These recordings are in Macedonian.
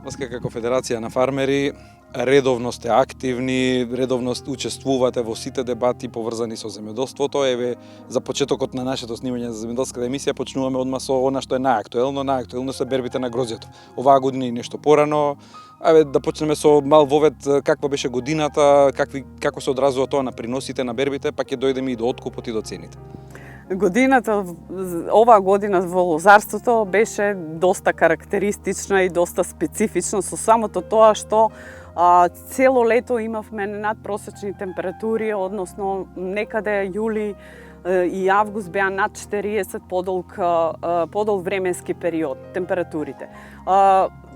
Маска како Федерација на фармери редовно сте активни, редовно учествувате во сите дебати поврзани со земјоделството. Еве, за почетокот на нашето снимање за земјоделската емисија почнуваме одма со она што е најактуелно. Најактуелно се бербите на грозјето. Оваа година и нешто порано. Еве да почнеме со мал вовед каква беше годината, како се одразува тоа на приносите на бербите, па ќе дојдеме и до откупот и до цените. Годината, оваа година во лозарството беше доста карактеристична и доста специфична со самото тоа што цело лето имавме надпросечни температури, односно некаде јули и август беа над 40 подолг временски период температурите.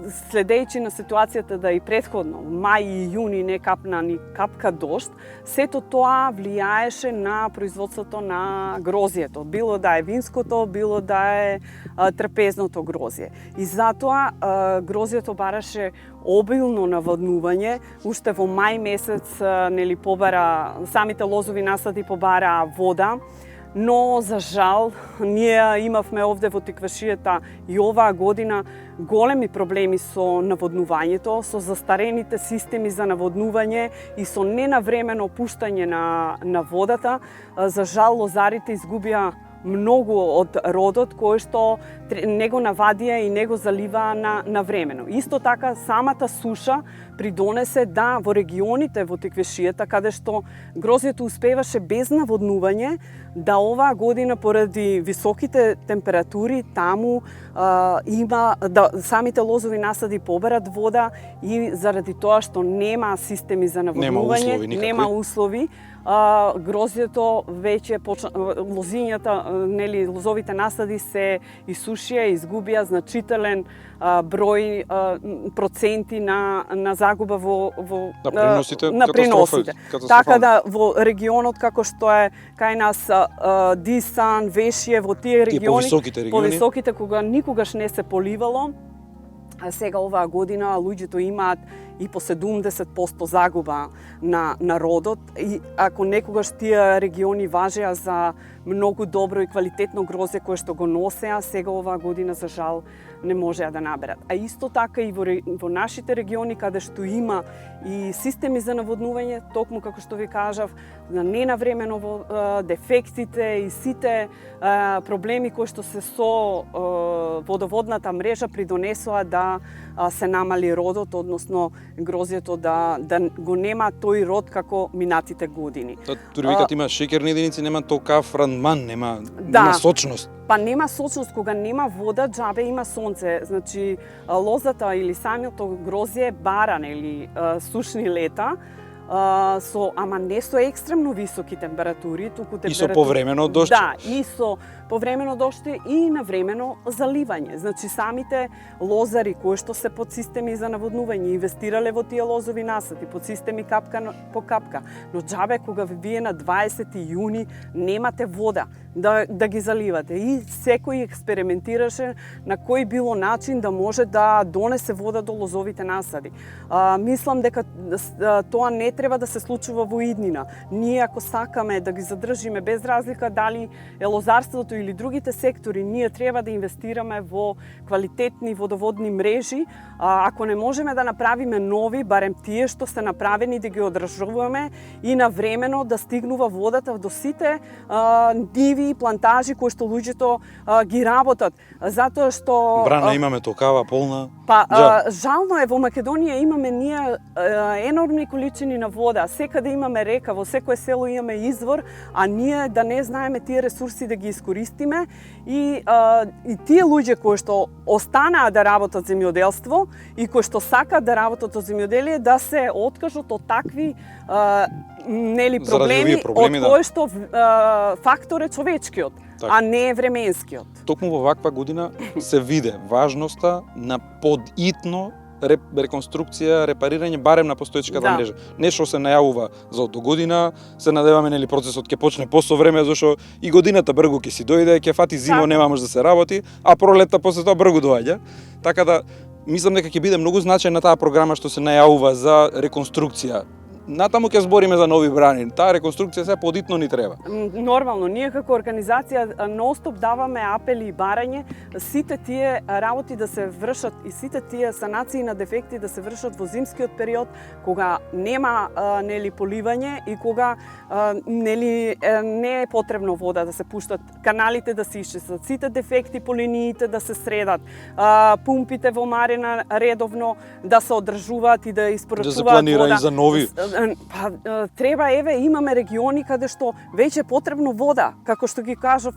Следејќи на ситуацијата да и претходно, мај и јуни не капна ни капка дожд, сето тоа влијаеше на производството на грозјето, било да е винското, било да е трпезното грозје. И затоа грозјето бараше обилно наводнување, уште во мај месец нели побара, самите лозови насади побараа вода, но за жал ние имавме овде во Тиквашијата и оваа година големи проблеми со наводнувањето, со застарените системи за наводнување и со ненавремено пуштање на водата. За жал лозарите изгубија многу од родот кој што не го навадија и не го заливаа на времено. Исто така самата суша придонесе да во регионите во Тиквешијата каде што грозјето успеваше без наводнување, да оваа година поради високите температури таму има да самите лозови насади поберат вода и заради тоа што нема системи за наводнување, нема услови, грозјето веќе лозовите насади се исушија, изгубија значителен број проценти на загуба на приносите. Така да во регионот како што е кај нас Дисан, Вешие, во тие региони, по високите кога никогаш не се поливало, а сега оваа година луѓето имаат и по 70% загуба на родот. И ако некогаш тие региони важеа за многу добро и квалитетно грозје кое што го носеа, сега оваа година за жал не можеа да наберат. А исто така и во нашите региони каде што има и системи за наводнување, токму како што ви кажав, ненавремено дефектите и сите проблеми кои што се со водоводната мрежа придонесоа да се намали родот, односно грозјето да го нема тој род како минатите години. Тури викат има шеќерни единици, нема толкав рандман, нема сочност. Па нема сочност кога нема вода, џабе има сонце. Значи лозата или самото грозје бара нели сушни лета, ама не со екстремно високи температури, туку температури. И со повремено дожд. Да, и со повремено дожд и навремено заливање. Значи самите лозари кои што се под системи за наводнување инвестирале во тие лозови насади, под системи капка по капка. Но џабе кога вие на 20 јуни немате вода да ги заливате и секој експериментираше на кој било начин да може да донесе вода до лозовите насади. Мислам дека тоа не треба да се случува во иднина. Ние ако сакаме да ги задржиме без разлика дали е лозарството или другите сектори, ние треба да инвестираме во квалитетни водоводни мрежи. Ако не можеме да направиме нови, барем тие што се направени да ги одржуваме и навремено да стигнува водата до сите ниви и плантажи кои што луѓето ги работат. Затоа што брана имаме токава полна. Па жално е во Македонија имаме ние енормни количини на вода. Секаде имаме река, во секое село имаме извор, а ние да не знаеме тие ресурси да ги искористиме и тие луѓе кои што останаа да работат земјоделство и кои што сакаат да работат од земјоделие да се откажат од такви проблеми од кои што фактор е човечкиот, а не е временскиот. Токму во ваква година се виде важноста на подитно реконструкција, репарирање барем на постоечката мрежа. Нешто се најавува за до година, се надеваме нели процесот ќе почне посо време зашто и годината бргу ќе си дојде, ќе фати зимо, нема може да се работи, а пролетта после тоа бргу доаѓа. Така да мислам дека ќе биде многу значајна таа програма што се најавува за реконструкција натаму ќе збориме за нови брани. Таа реконструкција се подитно ни треба. Нормално, ние како организација ностоп даваме апели и барање сите тие работи да се вршат и сите тие санации на дефекти да се вршат во зимскиот период кога нема нели поливање и кога нели не е потребно вода да се пуштат, каналите да се исчистат, сите дефекти по линиите да се средат, пумпите во Марина редовно да се одржуваат и да испорачуваат Да се планира вода. и за нови. Треба, имаме региони каде што веќе е потребно вода, како што ги кажав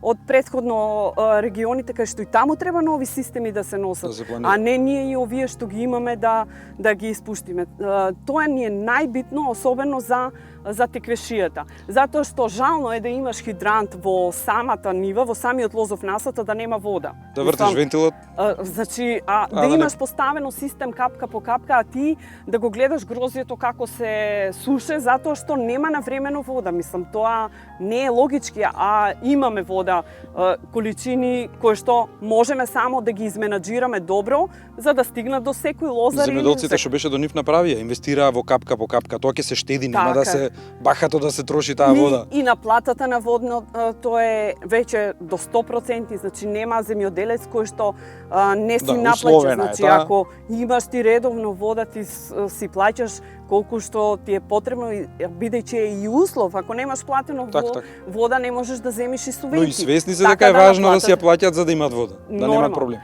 од предходно регионите кај што и таму треба нови системи да се носат, Да се планира. а не ние и овие што ги имаме да ги испуштиме. Тоа ни е најбитно, особено за теквешијата. Затоа што жално е да имаш хидрант во самата нива, во самиот лозов насад, да нема вода. Да вртиш вентилот. Значи, да да имаш поставено систем капка по капка, а ти да го гледаш грозјето како се суше, затоа што нема навремено вода. Мислам, тоа не е логички, а имаме вода, количини кои што можеме само да ги изменаџираме добро, за да стигнат до секој лозар. Земјоделците што беше до нив направија, инвестираа во капка по капка, тоа ќе се штеди, нема да се бахато да се троши таа вода. И на платата на водно тоа е веќе до 100%, значи нема земјоделец кој што не си наплаќа, значи ако имаш ти редовно вода, ти си плаќаш колку што ти е потребно, бидејќи е и услов, ако немаш платено вода не можеш да земиш и сувенти. Но и свесни се дека е важно да си ја плаќат за да имат вода, да немат проблем.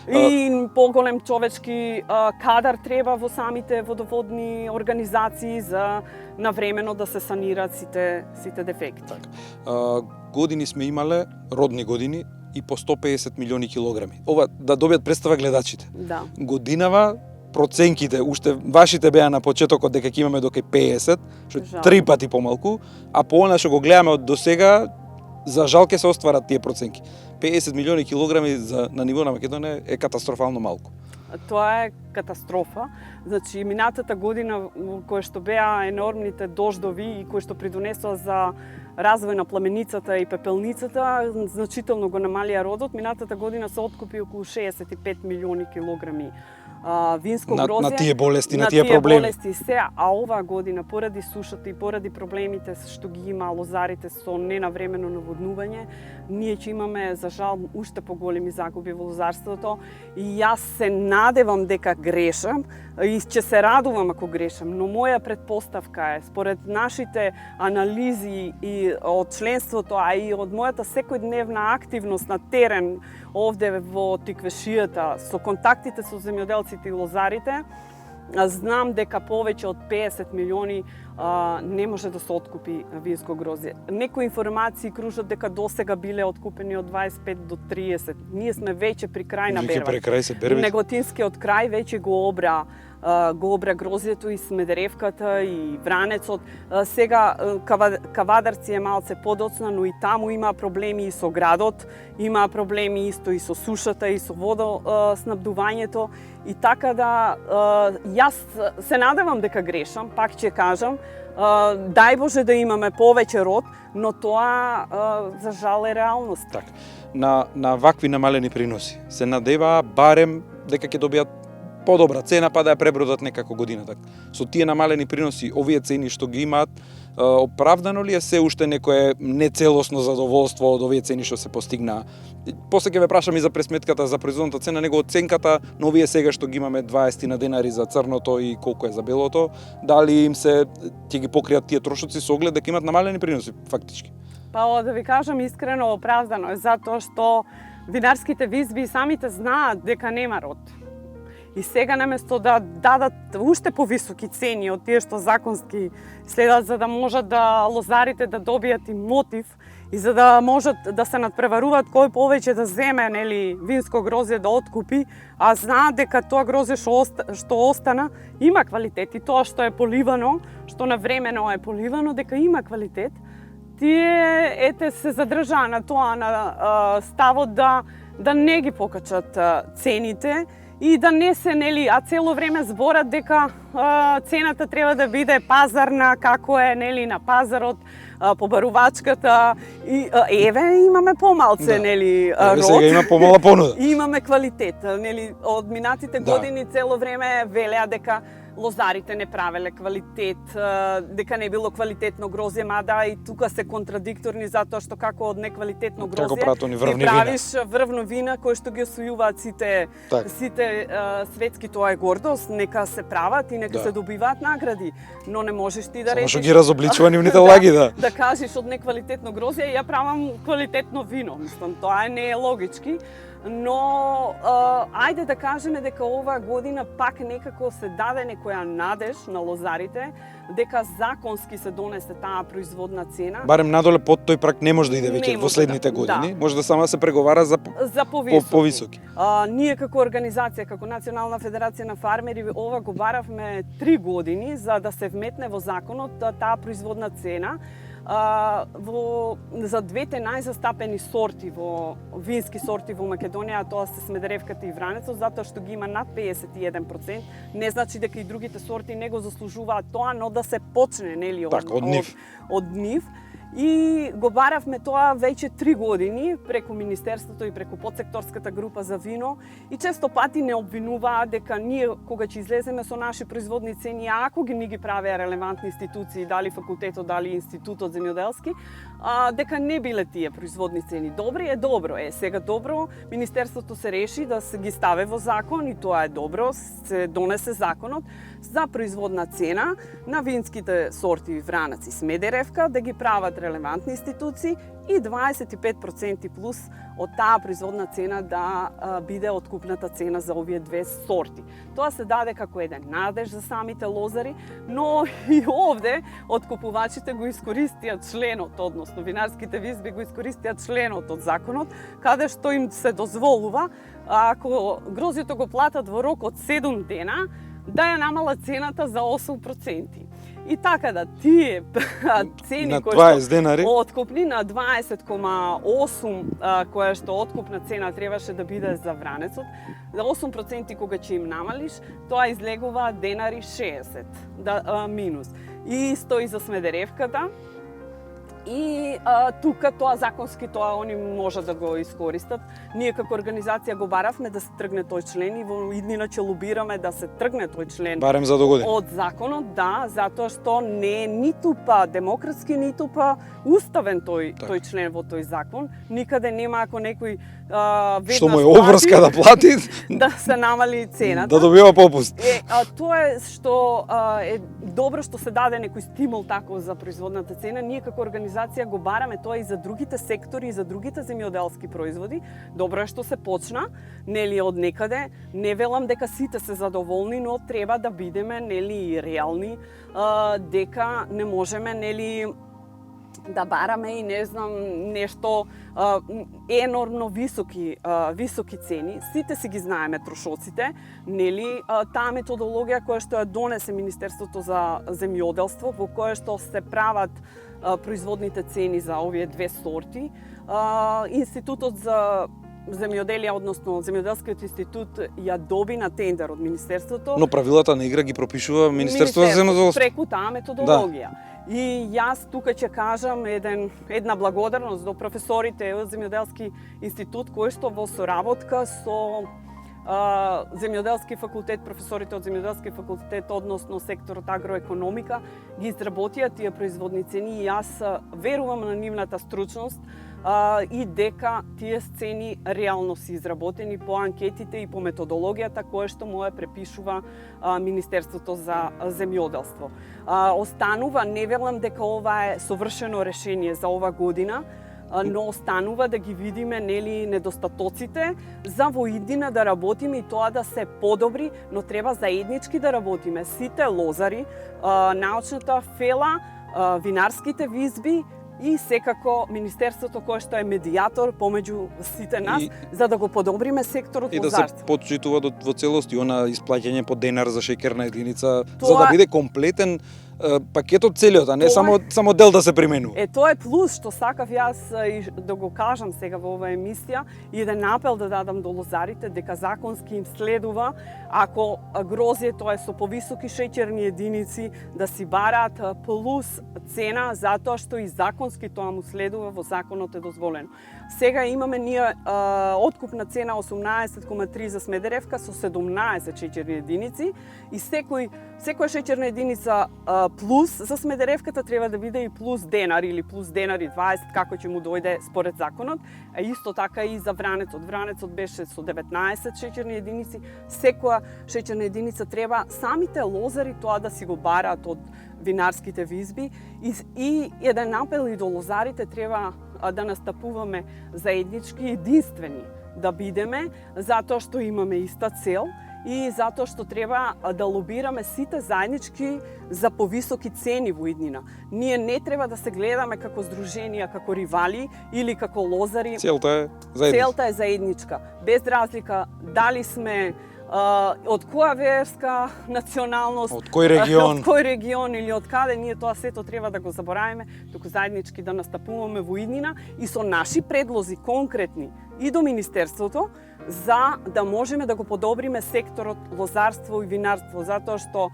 И поголем човечки кадар треба во самите водоводни организации за навремено да се санираат сите дефекти. Така. Години сме имале, родни години, и по 150 милиони килограми. Ова да добијат представа гледачите. Да. Годинава проценките, уште вашите беа на почетокот дека ќе имаме до кај 50, што 3 пати помалку, а по она што го гледаме од досега, за жал ќе се остварат тие проценки. 50 милиони килограми на ниво на Македонија е катастрофално малку. Тоа е катастрофа. Значи, минатата година кои што беа енормните дождови и кои што придонесоа за развој на пламеницата и пепелницата, значително го намалија родот. Минатата година се откупи околу 65 милиони килограми винско грозје. На тие болести, на тие проблеми. Болести се, а оваа година поради сушата и поради проблемите што ги има лозарите со ненавремено наводнување, ние ќе имаме за жал уште поголеми загуби во лозарството и јас се надевам дека грешам и ќе се радувам ако грешам, но моја предпоставка е според нашите анализи и од членството, а и од мојата секојдневна активност на терен овде во Тиквешијата, со контактите со земјоделците и лозарите, знам дека повеќе од 50 милиони не може да се откупи винско грозје. Некои информации кружат дека досега биле откупени од 25 до 30. Ние сме веќе при крај на берба. Неготинскиот крај веќе го обра грозјето и Смедеревката и Вранецот. Сега Кавадарци е малце подоцна, но и таму има проблеми и со градот, има проблеми исто и со сушата и со водоснабдувањето. И така да, јас се надевам дека грешам, пак ќе кажам, дај Боже да имаме повеќе род, но тоа за жал е реалност. Така. На вакви намалени приноси се надеваа барем дека ќе добијат подобра цена, па да ја пребродат некако годината. Со тие намалени приноси, овие цени што ги имаат, оправдано ли е се уште некое нецелосно задоволство од овие цени што се постигнаа? После ќе ве прашам и за пресметката за производната цена, него оценката на овие сега што ги имаме 20 на денари за црното и колку е за белото, дали им се ќе ги покријат тие трошоци со оглед дека имат намалени приноси фактички? Па да ви кажам искрено, оправдано е затоа што винарските визби самите знаат дека нема род. И сега наместо да дадат уште повисоки цени од тие што законски следат, за да можат да лозарите да добијат и мотив и за да можат да се надпреваруваат кој повеќе да земе винско грозје да откупи, а знаат дека тоа грозје што остана има квалитет и тоа што е поливано, што навремено е поливано, дека има квалитет. Тие се задржаа на тоа на ставот да не ги покачат цените и да не се, а цело време зборат дека цената треба да биде пазарна, како е, на пазарот, побарувачката. И еве имаме помалце, род. Сега има помала понуда. И имаме квалитет, од минатите години цело време велеа дека лозарите не правеле квалитет, дека не било квалитетно грозје, мада и тука се контрадикторни затоа што како од неквалитетно Како грозје прават они врвни ти правиш врвно вина кои што ги освојуваат сите светски, тоа е гордост, нека се прават и нека се добиваат награди, но не можеш ти да речеш Само што ги разобличува нивните лаги, да. Да кажеш од неквалитетно грозје, ја правам квалитетно вино, мислам, тоа не е логички. Но ајде да кажеме дека оваа година пак некако се даде некоја надеж на лозарите дека законски се донесе таа производна цена. Барем надоле под тој прак не може да иде веќе во следните години, може да само да се преговара за повисоки. Ние како организација, како Национална федерација на фармери, ова го баравме 3 години за да се вметне во законот таа производна цена. За двете најзастапени сорти вински сорти во Македонија, тоа се Смедеревката и Вранецот, затоа што ги има над 51%, не значи дека и другите сорти не го заслужуваат тоа, но да се почне, нели, од нив. И го баравме тоа веќе 3 години преку Министерството и преку подсекторската група за вино и често пати не обвинуваат дека ние кога ќе излеземе со наши производни цени, ако ни ги правеа релевантни институции, дали факултетот, дали институтот земјоделски, дека не биле тие производни цени добри, е добро. Сега добро, Министерството се реши да се ги стави во закон и тоа е добро, се донесе законот за производна цена на винските сорти Вранец и Смедеревка, да ги прават релевантни институции и 25% плюс од таа производна цена да биде откупната цена за овие две сорти. Тоа се даде како еден надеж за самите лозари, но и овде откупувачите го искористија членот, односно винарските визби го искористија членот од законот, каде што им се дозволува, ако грозјето го платат во рок од 7 дена, да ја намала цената за 8%. И така да тие цени на кои 20 денари откупни на 20,8 која што откупна цена требаше да биде за Вранецот, за 8% кога ќе им намалиш, тоа излегува денари 60 минус. И исто и за Смедеревката. И тука тоа законски тоа они може да го искористат. Ние како организација го баравме да се тргне тој член и во иднина ќе лобираме да се тргне тој член. Барем за догодина. Од законот, да, затоа што не е ниту па демократски, ниту па уставен тој член во тој закон. Никаде нема ако некој веднаш што му е обврска да плати, да се намали цената. Да добива попуст. Тоа е што е добро што се даде некој стимул тако за производната цена. Ние како организација го бараме тоа и за другите сектори и за другите земјоделски производи. Добро е што се почна, нели, од некаде. Не велам дека сите се задоволни, но треба да бидеме, нели, реални, дека не можеме, нели, да бараме и не знам нешто енормно високи цени. Сите си ги знаеме трошоците, нели, таа методологија која што ја донесе Министерството за земјоделство, во која што се прават производните цени за овие две сорти. Институтот за земјоделие, односно Земјоделскиот институт ја доби на тендер од Министерството. Но правилата на игра ги пропишува Министерството за земјоделство преку таа методологија. Да. И јас тука ќе кажам една благодарност до професорите од Земјоделски институт кои што во соработка со земјоделски факултет, професорите од земјоделски факултет, односно секторот агроекономика, ги изработија тие производни цени и јас верувам на нивната стручност и дека тие цени реално се изработени по анкетите и по методологијата која што му ја препишува Министерството за земјоделство. Останува, не велам дека ова е совршено решение за ова година, но останува да ги видиме, нели, недостатоците за во иднина да работиме и тоа да се подобри, но треба заеднички да работиме. Сите лозари, научната фела, винарските визби и секако Министерството кое што е медијатор помеѓу сите нас, за да го подобриме секторот лозарство. И да се почитува во целост и она исплаќање по денар за шеќерна единица, за да биде комплетен пакетот целиот, а не Тоа само дел да се применува. Тоа е плюс што сакав јас и да го кажам сега во оваа емисија и еден апел да дадам до лозарите дека законски им следува ако грозјето е со повисоки шеќерни единици да си бараат плюс цена затоа што и законски тоа му следува, во законот е дозволено. Сега имаме ние откупна цена 18,3 за Смедеревка со 17 шеќерни единици и секоја шеќерна единица плюс за Смедеревката треба да биде и плюс денар или плюс денар и 20 како ќе му дојде според законот, а исто така и за Вранецот. Вранецот беше со 19 шеќерни единици. Секоја шеќерна единица треба самите лозари тоа да си го бараат од винарските визби и еден апел и до лозарите треба да настапуваме заеднички единствени да бидеме затоа што имаме иста цел и затоа што треба да лобираме сите заеднички за повисоки цени во иднина. Ние не треба да се гледаме како здруженија, како ривали или како лозари. Целта е заедничка. Целта е заедничка. Без разлика дали сме од која верска националност, од кој регион или од каде, ние тоа сето треба да го забораваме, туку заеднички да настапуваме во иднина и со наши предлози конкретни и до Министерството за да можеме да го подобриме секторот лозарство и винарство, затоа што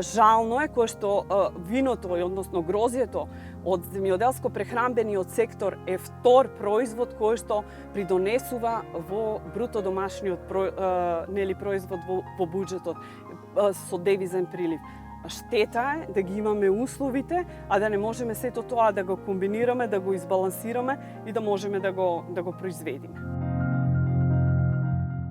жално е кое што виното, односно грозјето од земјоделско-прехранбениот сектор е втор производ кој што придонесува во бруто домашниот производ во буџетот со девизен прилив. Штета е да ги имаме условите, а да не можеме сето тоа да го комбинираме, да го избалансираме и да можеме да го произведиме.